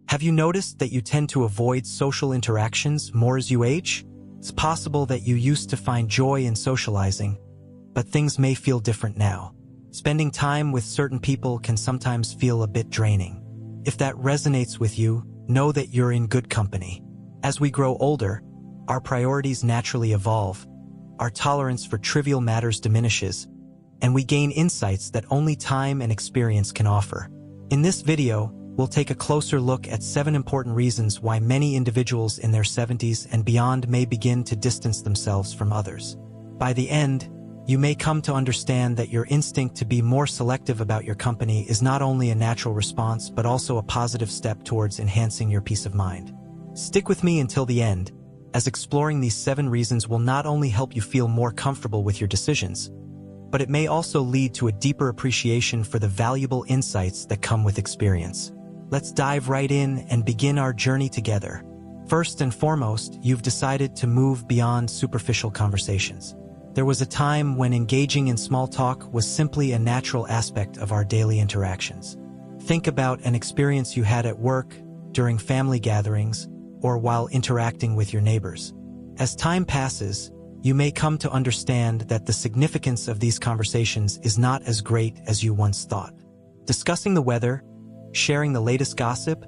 Have you noticed that you tend to avoid social interactions more as you age? It's possible that you used to find joy in socializing, but things may feel different now. Spending time with certain people can sometimes feel a bit draining. If that resonates with you, know that you're in good company. As we grow older, our priorities naturally evolve, our tolerance for trivial matters diminishes, and we gain insights that only time and experience can offer. In this video, we'll take a closer look at 7 important reasons why many individuals in their 70s and beyond may begin to distance themselves from others. By the end, you may come to understand that your instinct to be more selective about your company is not only a natural response but also a positive step towards enhancing your peace of mind. Stick with me until the end, as exploring these 7 reasons will not only help you feel more comfortable with your decisions, but it may also lead to a deeper appreciation for the valuable insights that come with experience. Let's dive right in and begin our journey together. First and foremost, you've decided to move beyond superficial conversations. There was a time when engaging in small talk was simply a natural aspect of our daily interactions. Think about an experience you had at work, during family gatherings, or while interacting with your neighbors. As time passes, you may come to understand that the significance of these conversations is not as great as you once thought. Discussing the weather, sharing the latest gossip,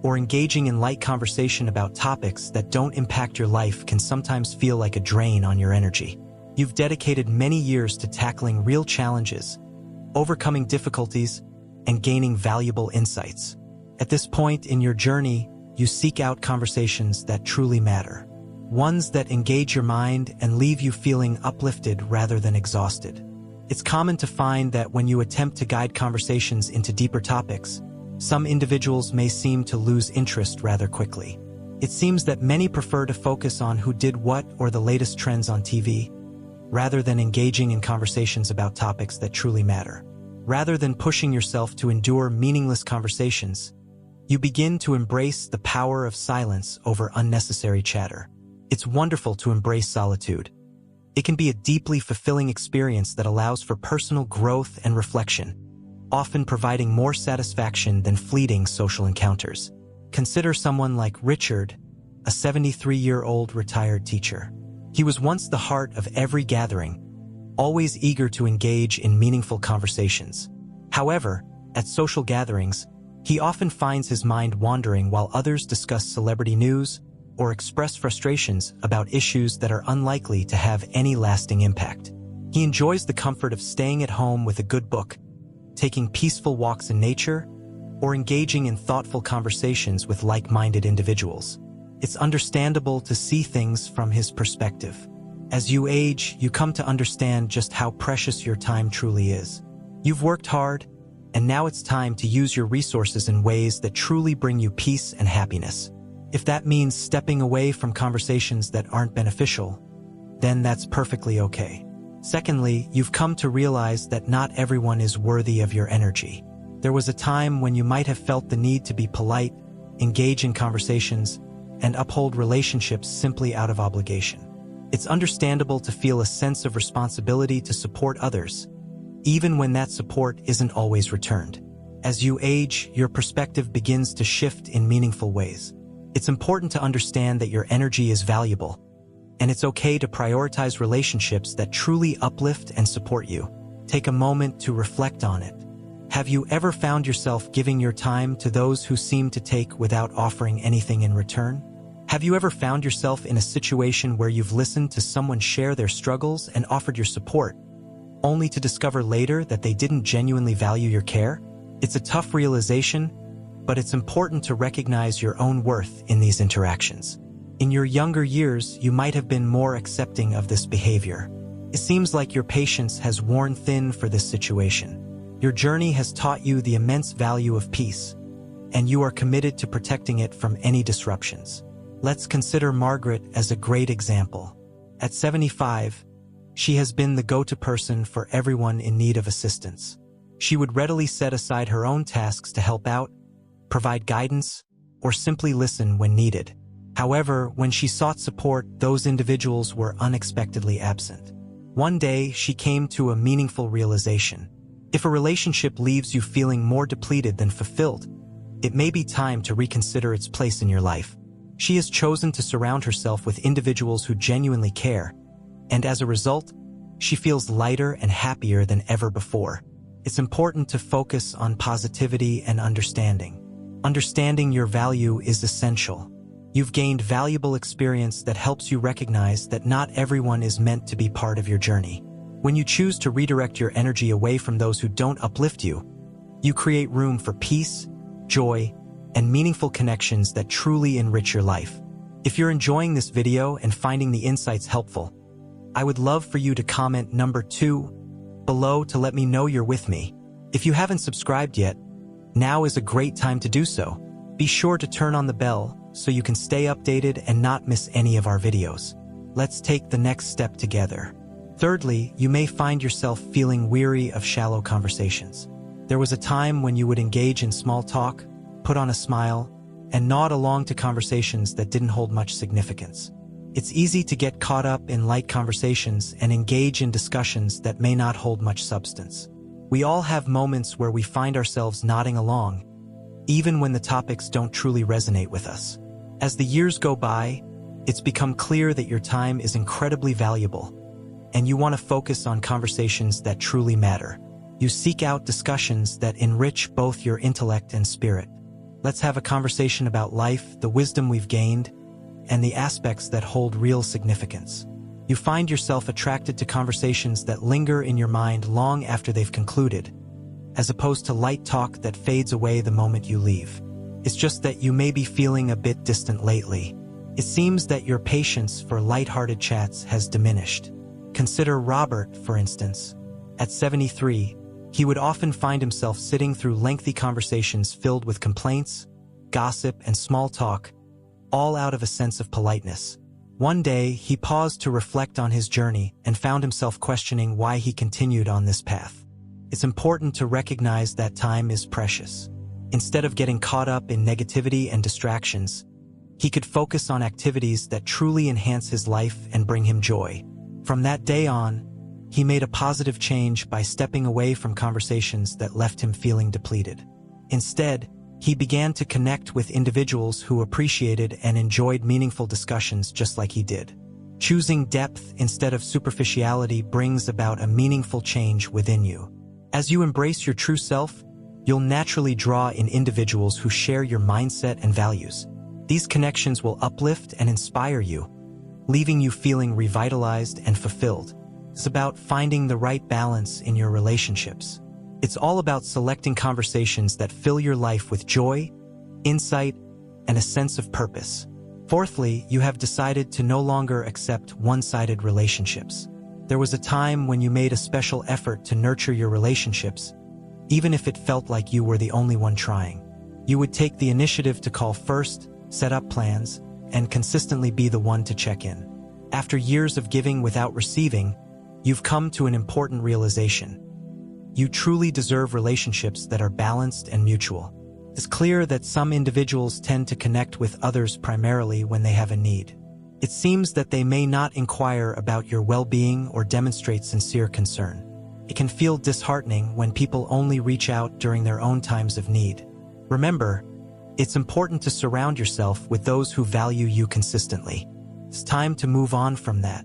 or engaging in light conversation about topics that don't impact your life can sometimes feel like a drain on your energy. You've dedicated many years to tackling real challenges, overcoming difficulties, and gaining valuable insights. At this point in your journey, you seek out conversations that truly matter, ones that engage your mind and leave you feeling uplifted rather than exhausted. It's common to find that when you attempt to guide conversations into deeper topics, some individuals may seem to lose interest rather quickly. It seems that many prefer to focus on who did what or the latest trends on TV, rather than engaging in conversations about topics that truly matter. Rather than pushing yourself to endure meaningless conversations, you begin to embrace the power of silence over unnecessary chatter. It's wonderful to embrace solitude. It can be a deeply fulfilling experience that allows for personal growth and reflection, often providing more satisfaction than fleeting social encounters. Consider someone like Richard, a 73-year-old retired teacher. He was once the heart of every gathering, always eager to engage in meaningful conversations. However, at social gatherings, he often finds his mind wandering while others discuss celebrity news or express frustrations about issues that are unlikely to have any lasting impact. He enjoys the comfort of staying at home with a good book, taking peaceful walks in nature, or engaging in thoughtful conversations with like-minded individuals. It's understandable to see things from his perspective. As you age, you come to understand just how precious your time truly is. You've worked hard, and now it's time to use your resources in ways that truly bring you peace and happiness. If that means stepping away from conversations that aren't beneficial, then that's perfectly okay. Secondly, you've come to realize that not everyone is worthy of your energy. There was a time when you might have felt the need to be polite, engage in conversations, and uphold relationships simply out of obligation. It's understandable to feel a sense of responsibility to support others, even when that support isn't always returned. As you age, your perspective begins to shift in meaningful ways. It's important to understand that your energy is valuable, and it's okay to prioritize relationships that truly uplift and support you. Take a moment to reflect on it. Have you ever found yourself giving your time to those who seem to take without offering anything in return? Have you ever found yourself in a situation where you've listened to someone share their struggles and offered your support, only to discover later that they didn't genuinely value your care? It's a tough realization, but it's important to recognize your own worth in these interactions. In your younger years, you might have been more accepting of this behavior. It seems like your patience has worn thin for this situation. Your journey has taught you the immense value of peace, and you are committed to protecting it from any disruptions. Let's consider Margaret as a great example. At 75, she has been the go-to person for everyone in need of assistance. She would readily set aside her own tasks to help out, provide guidance, or simply listen when needed. However, when she sought support, those individuals were unexpectedly absent. One day, she came to a meaningful realization. If a relationship leaves you feeling more depleted than fulfilled, it may be time to reconsider its place in your life. She has chosen to surround herself with individuals who genuinely care, and as a result, she feels lighter and happier than ever before. It's important to focus on positivity and understanding. Understanding your value is essential. You've gained valuable experience that helps you recognize that not everyone is meant to be part of your journey. When you choose to redirect your energy away from those who don't uplift you, you create room for peace, joy, and meaningful connections that truly enrich your life. If you're enjoying this video and finding the insights helpful, I would love for you to comment number 2 below to let me know you're with me. If you haven't subscribed yet, now is a great time to do so. Be sure to turn on the bell so you can stay updated and not miss any of our videos. Let's take the next step together. Thirdly, you may find yourself feeling weary of shallow conversations. There was a time when you would engage in small talk, put on a smile, and nod along to conversations that didn't hold much significance. It's easy to get caught up in light conversations and engage in discussions that may not hold much substance. We all have moments where we find ourselves nodding along, even when the topics don't truly resonate with us. As the years go by, it's become clear that your time is incredibly valuable, and you want to focus on conversations that truly matter. You seek out discussions that enrich both your intellect and spirit. Let's have a conversation about life, the wisdom we've gained, and the aspects that hold real significance. You find yourself attracted to conversations that linger in your mind long after they've concluded, as opposed to light talk that fades away the moment you leave. It's just that you may be feeling a bit distant lately. It seems that your patience for light-hearted chats has diminished. Consider Robert, for instance. At 73, he would often find himself sitting through lengthy conversations filled with complaints, gossip, and small talk, all out of a sense of politeness. One day, he paused to reflect on his journey and found himself questioning why he continued on this path. It's important to recognize that time is precious. Instead of getting caught up in negativity and distractions, he could focus on activities that truly enhance his life and bring him joy. From that day on, he made a positive change by stepping away from conversations that left him feeling depleted. Instead, he began to connect with individuals who appreciated and enjoyed meaningful discussions just like he did. Choosing depth instead of superficiality brings about a meaningful change within you. As you embrace your true self, you'll naturally draw in individuals who share your mindset and values. These connections will uplift and inspire you, leaving you feeling revitalized and fulfilled. It's about finding the right balance in your relationships. It's all about selecting conversations that fill your life with joy, insight, and a sense of purpose. Fourthly, you have decided to no longer accept one-sided relationships. There was a time when you made a special effort to nurture your relationships, even if it felt like you were the only one trying. You would take the initiative to call first, set up plans, and consistently be the one to check in. After years of giving without receiving, you've come to an important realization. You truly deserve relationships that are balanced and mutual. It's clear that some individuals tend to connect with others primarily when they have a need. It seems that they may not inquire about your well-being or demonstrate sincere concern. It can feel disheartening when people only reach out during their own times of need. Remember, it's important to surround yourself with those who value you consistently. It's time to move on from that.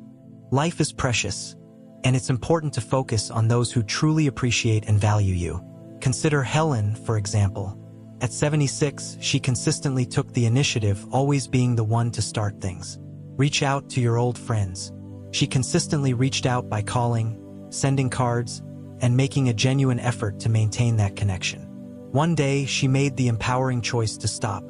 Life is precious, and it's important to focus on those who truly appreciate and value you. Consider Helen, for example. At 76, she consistently took the initiative, always being the one to start things. Reach out to your old friends. She consistently reached out by calling, sending cards, and making a genuine effort to maintain that connection. One day, she made the empowering choice to stop.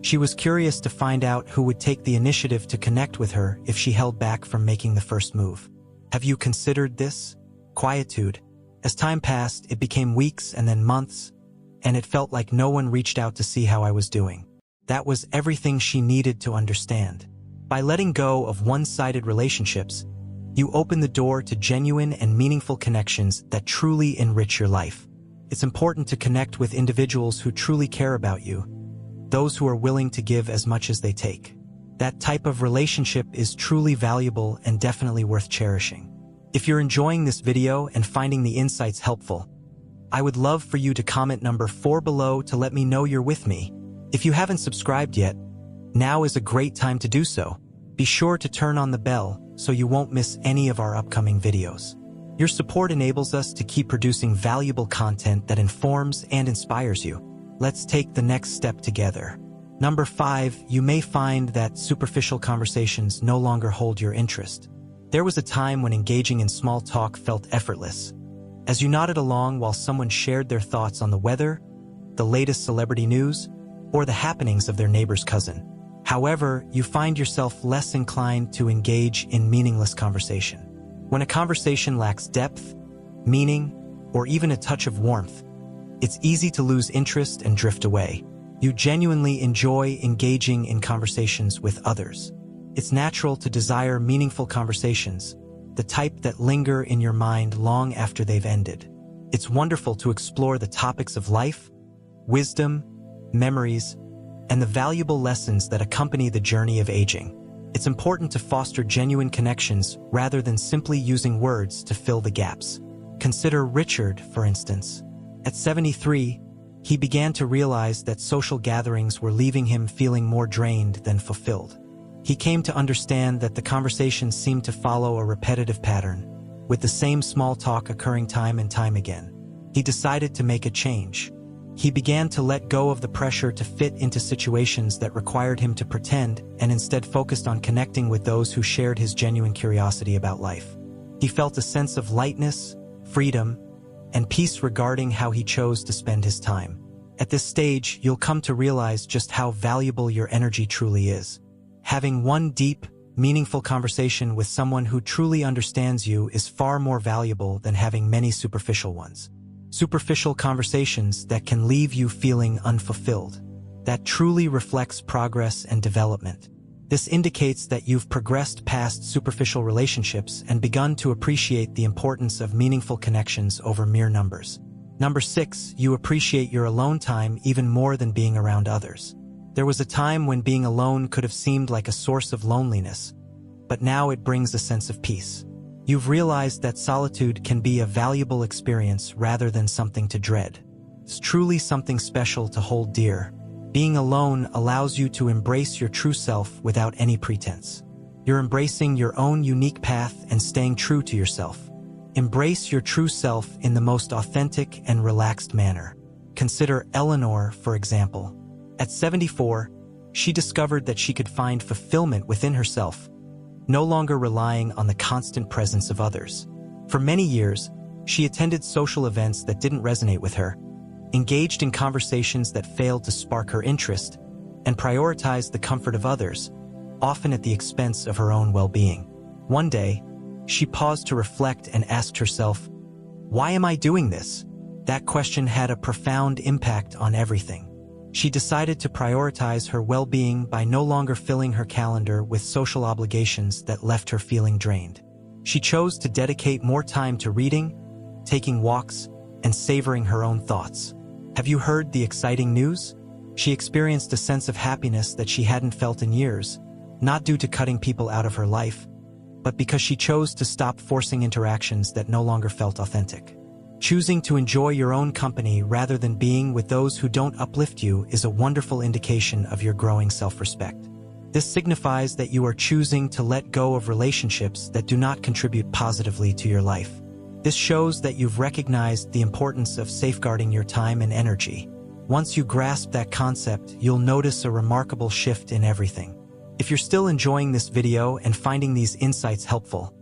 She was curious to find out who would take the initiative to connect with her if she held back from making the first move. Have you considered this? Quietude. As time passed, it became weeks and then months, and it felt like no one reached out to see how I was doing. That was everything she needed to understand. By letting go of one-sided relationships, you open the door to genuine and meaningful connections that truly enrich your life. It's important to connect with individuals who truly care about you, those who are willing to give as much as they take. That type of relationship is truly valuable and definitely worth cherishing. If you're enjoying this video and finding the insights helpful, I would love for you to comment number 4 below to let me know you're with me. If you haven't subscribed yet, now is a great time to do so. Be sure to turn on the bell so you won't miss any of our upcoming videos. Your support enables us to keep producing valuable content that informs and inspires you. Let's take the next step together. Number 5, you may find that superficial conversations no longer hold your interest. There was a time when engaging in small talk felt effortless. As you nodded along while someone shared their thoughts on the weather, the latest celebrity news, or the happenings of their neighbor's cousin. However, you find yourself less inclined to engage in meaningless conversation. When a conversation lacks depth, meaning, or even a touch of warmth, it's easy to lose interest and drift away. You genuinely enjoy engaging in conversations with others. It's natural to desire meaningful conversations, the type that linger in your mind long after they've ended. It's wonderful to explore the topics of life, wisdom, memories, and the valuable lessons that accompany the journey of aging. It's important to foster genuine connections rather than simply using words to fill the gaps. Consider Richard, for instance. At 73, he began to realize that social gatherings were leaving him feeling more drained than fulfilled. He came to understand that the conversations seemed to follow a repetitive pattern, with the same small talk occurring time and time again. He decided to make a change. He began to let go of the pressure to fit into situations that required him to pretend and instead focused on connecting with those who shared his genuine curiosity about life. He felt a sense of lightness, freedom, and peace regarding how he chose to spend his time. At this stage, you'll come to realize just how valuable your energy truly is. Having one deep, meaningful conversation with someone who truly understands you is far more valuable than having many superficial ones. Superficial conversations that can leave you feeling unfulfilled. That truly reflects progress and development. This indicates that you've progressed past superficial relationships and begun to appreciate the importance of meaningful connections over mere numbers. Number 6, you appreciate your alone time even more than being around others. There was a time when being alone could have seemed like a source of loneliness, but now it brings a sense of peace. You've realized that solitude can be a valuable experience rather than something to dread. It's truly something special to hold dear. Being alone allows you to embrace your true self without any pretense. You're embracing your own unique path and staying true to yourself. Embrace your true self in the most authentic and relaxed manner. Consider Eleanor, for example. At 74, she discovered that she could find fulfillment within herself, no longer relying on the constant presence of others. For many years, she attended social events that didn't resonate with her, engaged in conversations that failed to spark her interest, and prioritized the comfort of others, often at the expense of her own well-being. One day, she paused to reflect and asked herself, "Why am I doing this?" That question had a profound impact on everything. She decided to prioritize her well-being by no longer filling her calendar with social obligations that left her feeling drained. She chose to dedicate more time to reading, taking walks, and savoring her own thoughts. Have you heard the exciting news? She experienced a sense of happiness that she hadn't felt in years, not due to cutting people out of her life, but because she chose to stop forcing interactions that no longer felt authentic. Choosing to enjoy your own company rather than being with those who don't uplift you is a wonderful indication of your growing self-respect. This signifies that you are choosing to let go of relationships that do not contribute positively to your life. This shows that you've recognized the importance of safeguarding your time and energy. Once you grasp that concept, you'll notice a remarkable shift in everything. If you're still enjoying this video and finding these insights helpful,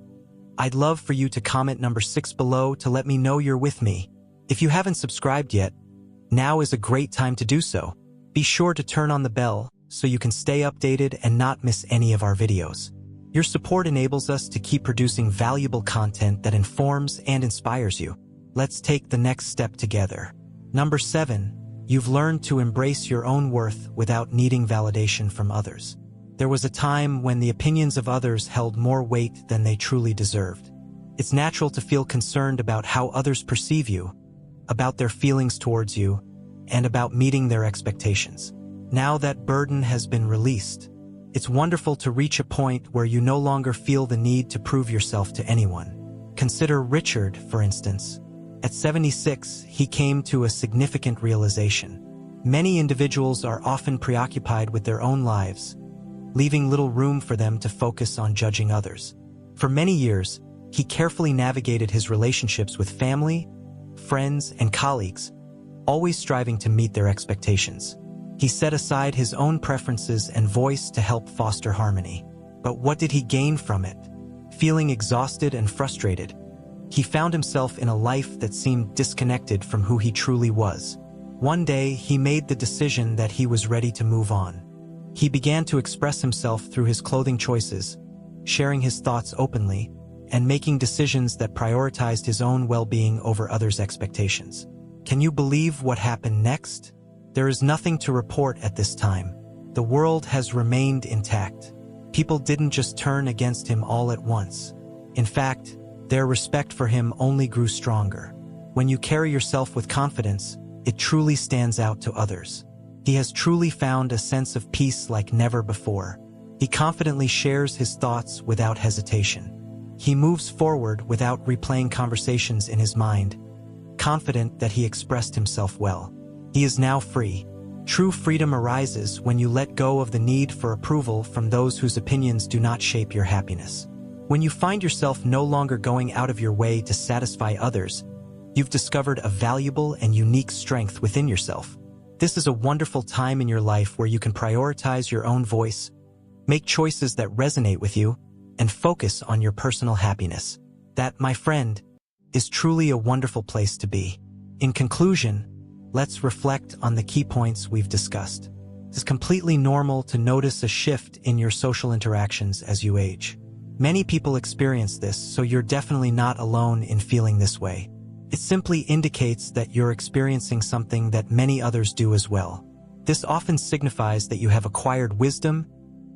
I'd love for you to comment number 6 below to let me know you're with me. If you haven't subscribed yet, now is a great time to do so. Be sure to turn on the bell so you can stay updated and not miss any of our videos. Your support enables us to keep producing valuable content that informs and inspires you. Let's take the next step together. Number 7, you've learned to embrace your own worth without needing validation from others. There was a time when the opinions of others held more weight than they truly deserved. It's natural to feel concerned about how others perceive you, about their feelings towards you, and about meeting their expectations. Now that burden has been released, it's wonderful to reach a point where you no longer feel the need to prove yourself to anyone. Consider Richard, for instance. At 76, he came to a significant realization. Many individuals are often preoccupied with their own lives, leaving little room for them to focus on judging others. For many years, he carefully navigated his relationships with family, friends, and colleagues, always striving to meet their expectations. He set aside his own preferences and voice to help foster harmony. But what did he gain from it? Feeling exhausted and frustrated, he found himself in a life that seemed disconnected from who he truly was. One day, he made the decision that he was ready to move on. He began to express himself through his clothing choices, sharing his thoughts openly, and making decisions that prioritized his own well-being over others' expectations. Can you believe what happened next? There is nothing to report at this time. The world has remained intact. People didn't just turn against him all at once. In fact, their respect for him only grew stronger. When you carry yourself with confidence, it truly stands out to others. He has truly found a sense of peace like never before. He confidently shares his thoughts without hesitation. He moves forward without replaying conversations in his mind, confident that he expressed himself well. He is now free. True freedom arises when you let go of the need for approval from those whose opinions do not shape your happiness. When you find yourself no longer going out of your way to satisfy others, you've discovered a valuable and unique strength within yourself. This is a wonderful time in your life where you can prioritize your own voice, make choices that resonate with you, and focus on your personal happiness. That, my friend, is truly a wonderful place to be. In conclusion, let's reflect on the key points we've discussed. It's completely normal to notice a shift in your social interactions as you age. Many people experience this, so you're definitely not alone in feeling this way. It simply indicates that you're experiencing something that many others do as well. This often signifies that you have acquired wisdom,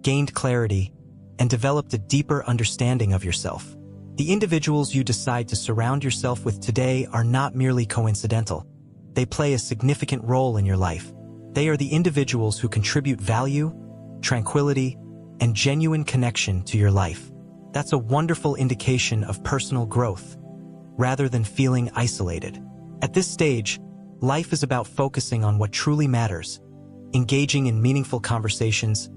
gained clarity, and developed a deeper understanding of yourself. The individuals you decide to surround yourself with today are not merely coincidental. They play a significant role in your life. They are the individuals who contribute value, tranquility, and genuine connection to your life. That's a wonderful indication of personal growth, rather than feeling isolated. At this stage, life is about focusing on what truly matters, engaging in meaningful conversations,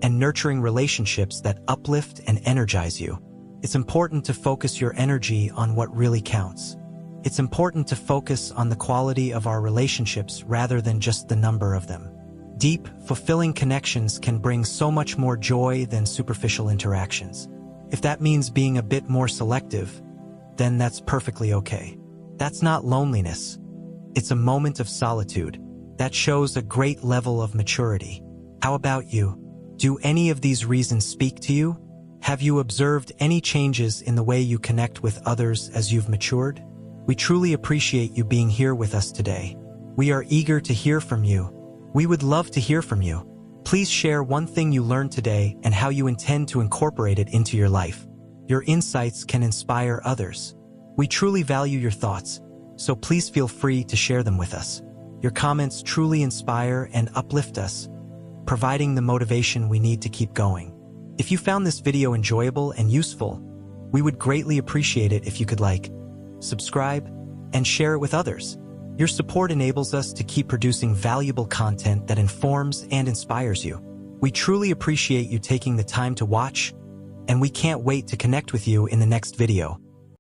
and nurturing relationships that uplift and energize you. It's important to focus your energy on what really counts. It's important to focus on the quality of our relationships rather than just the number of them. Deep, fulfilling connections can bring so much more joy than superficial interactions. If that means being a bit more selective, then that's perfectly okay. That's not loneliness. It's a moment of solitude that shows a great level of maturity. How about you? Do any of these reasons speak to you? Have you observed any changes in the way you connect with others as you've matured? We truly appreciate you being here with us today. We are eager to hear from you. We would love to hear from you. Please share one thing you learned today and how you intend to incorporate it into your life. Your insights can inspire others. We truly value your thoughts, so please feel free to share them with us. Your comments truly inspire and uplift us, providing the motivation we need to keep going. If you found this video enjoyable and useful, we would greatly appreciate it if you could like, subscribe, and share it with others. Your support enables us to keep producing valuable content that informs and inspires you. We truly appreciate you taking the time to watch, and we can't wait to connect with you in the next video.